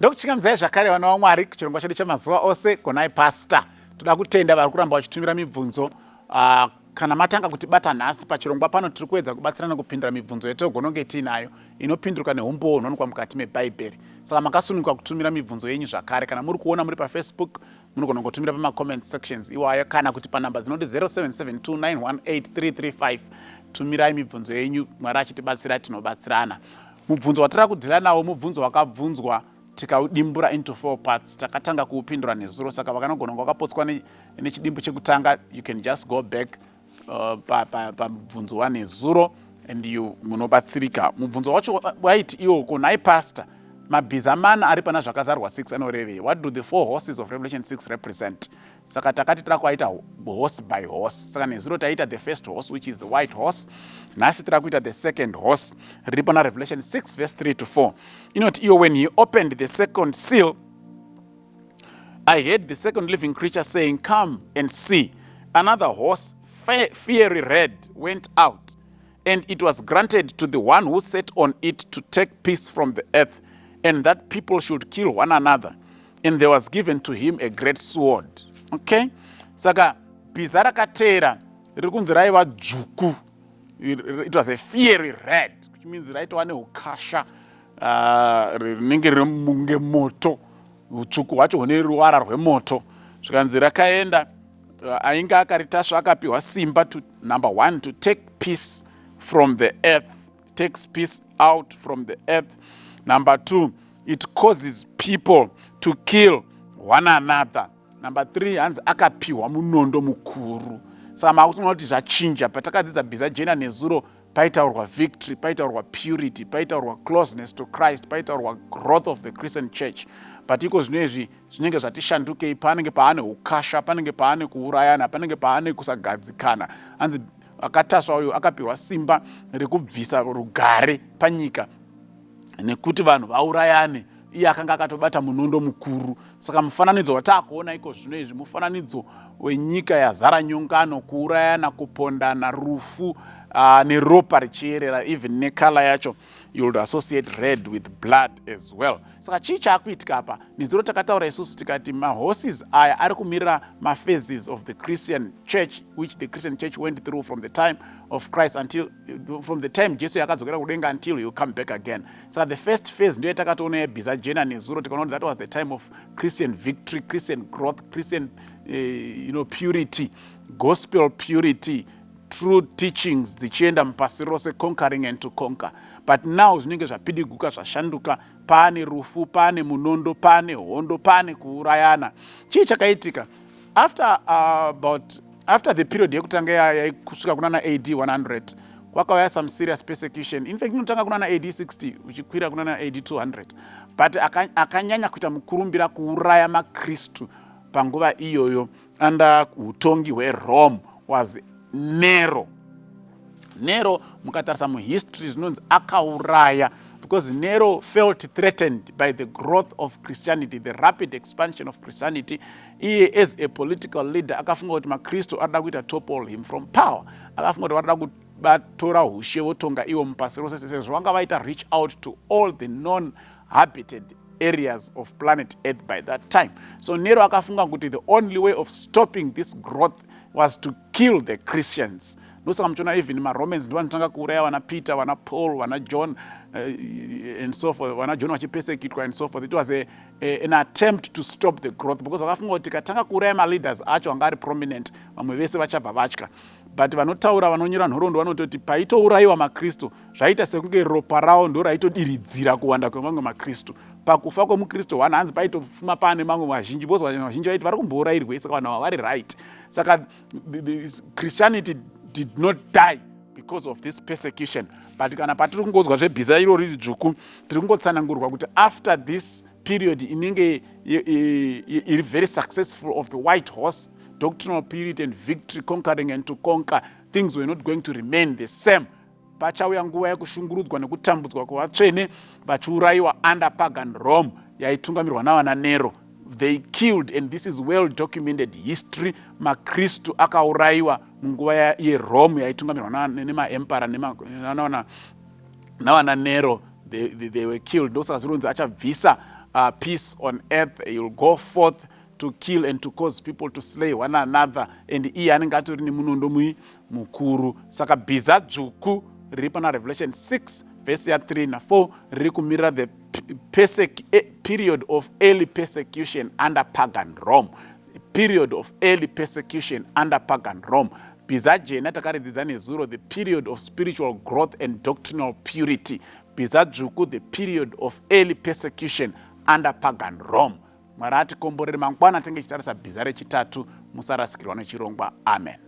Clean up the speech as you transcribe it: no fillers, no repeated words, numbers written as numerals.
Ndokuchingamdzai zvakare vana vaMwari kuchirongwa chedu chemazuva ose kuNhai Pastor. Toda kutenda vari kuramba vachitumira mibvunzo kana matanga kutibata nhasi pachirongwa pano tiri kuedza kubatsirana kupindura mibvunzo yatinogona kunge tiinayo inopinduruka neumbowo hunowanikwa mukati mebhaibheri. Saka makasununguka kutumira mibvunzo yenyu zvakare. Kana muri kuona muri paFacebook munogona kutumira pamacomment sections iwayo kana kuti panhamba dzinoti 0772918335 tumirai mibvunzo yenyu. Mwari achitibatsira tinobatsirana. Mubvunzo watira kudhila nawo mubvunzo wakabvunzwa tikaudimbura into 4 parts. Takatanga kuupindura nezuro, saka vakanogona wakapotswa nechidimbu chekutanga, you can just go back pamubvunzo wanezuro and you munobatsirika. Mubvunzo wacho waiti iwo kuNhai Pastor, Mabhiza mana ari pana zvakazarwa 6 anorevei. What do the 4 horses of Revelation 6 represent? Saka takati tira kuita horse by horse. Saka nezuro taita the first horse, which is the white horse. Nasi tira kuita the second horse, riri pana Revelation 6 verse 3 to 4. Inoti iyo, when he opened the second seal, I heard the second living creature saying, "Come and see." Another horse, fiery red, went out, and it was granted to the one who sat on it to take peace from the earth, and that people should kill one another. And there was given to him a great sword. Okay? Saka bhiza rakatera riri kunzi raiva dzvuku. It was a fiery red, which means raitova neukasha rinenge riri moto. Utsvuku hwacho hune ruvara rwemoto. Zvikanzi rakaenda, ainge akaritasva akapiwa simba to, number 1, to take peace from the earth, takes peace out from the earth. Number 2, it causes people to kill one another. Number 3, hanzi akapiwa munondo mukuru. Saka makuti kuti zvachinja. Patakadzidza bhiza jena nezuro paitaurwa victory, paitaurwa purity, paitaurwa closeness to Christ, paitaurwa growth of the Christian church. But iko zvinezvi zvinenge zvatishandukei, panenge paane ukasha, panenge paane kuurayana, panenge paane kusagadzikana. Hanzi akatasva uyu akapiwa simba rekubvisa rugare panyika nekuti vanhu vaurayane. Iye akanga akatobata munondo mukuru. Saka mufananidzo wataakuona iko zvinezvi mufananidzo wenyika yazara nyongano, kuurayana, kupondana, rufu neropa richierera, even nekala yacho. You would associate red with blood as well. Saka chii chaakuitika apa? Nezuro takataura isusu tikati mahorses aya ari kumirira maphases of the Christian church, which the Christian church went through from the time of Christ until, from the time Jesu yakadzokera kudenga until you come back again. Saka the first phase ndiyo takatoona yebhiza jena nezuro, tikaona that was the time of Christian victory, Christian growth, Christian purity, gospel purity, true teachings dzichienda mupasi rose, conquering and to conquer. But now zvinenge zvapidiguka, zvashanduka, pane rufu, pane munondo, pane hondo, pane kuurayana. Chii chakaitika? After the period yekutanga yakusvika kunana AD 100, kwakauya some serious persecution. In fact, inotanga kunana AD 60 uchikwira kunana AD 200. But akanyanya kuita mukurumbira kuuraya maKristu panguva iyoyo under utongi hweRome was Nero. Nero, mukatarisa muhistory zvinonzi akauraya, because Nero felt threatened by the growth of Christianity, the rapid expansion of Christianity. Iye as a political leader akafunga kuti maKristu arida kuita topple him from power. Akafunga kuti varida kutora ushe votonga iwo mupasi rose, sezvo vanga vaita reach out to all the non-habited areas of planet Earth by that time. So Nero akafunga kuti the only way of stopping this growth was to kill the Christians. Ndosaka muchiona even maRomans ndivo vanotanga kuuraya vana Peter, vana Paul, vana John and so forth, vana John vachipesekitwa and so forth. It was an attempt to stop the growth, because vakafunga kuti tikatanga kuuraya maleaders acho vanga ari prominent, vamwe vese vachabva vatya. But vanotaura, vanonyora nhoroondo vanototi paitourayiwa maKristu zvaita sekunge ropa ravo ndo raitodiridzira kuwanda kwemamwe maKristu. Pakufa kwemuKristu one, hanzi paitofuma pane mamwe vazhinji, because vazhinji vaiti vari kumbourayirwei, saka vanhu ava vari right. Saka Christianity did not die because of this persecution. But kana patiri kungodzwa zvebhiza iro riri dzvuku, tiri kungotsanangurwa kuti after this period inenge iri very successful of the white horse, doctrinal purity and victory, conquering and to conquer, things were not going to remain the same. Pachauya nguva yekushungurudzwa nekutambudzwa kwavatsvene vachiurayiwa under pagan Rome yaitungamirwa navana Nero. They killed, and this is well documented history, maKristu akaurayiwa munguva yeRome yaitungamirwa nemaempara navana Nero. They were killed. Ndosaka zvinonzi achabvisa peace on earth. He will go forth to kill and to cause people to slay one another. And iye anenge atori nemunondo mukuru. Saka bhiza dzvuku riri pana Revelation 6 verse ya 3 na 4 riri kumirira the period of early persecution under pagan Rome. Period of early persecution under pagan Rome. Bhiza jena takaridzidza nezuro, the period of spiritual growth and doctrinal purity. Bhiza dzvuku, the period of early persecution under pagan Rome. Mwari atikomborere mangwana tenge chitarisa bhiza rechitatu. Musarasikirwa nechirongwa. Amen.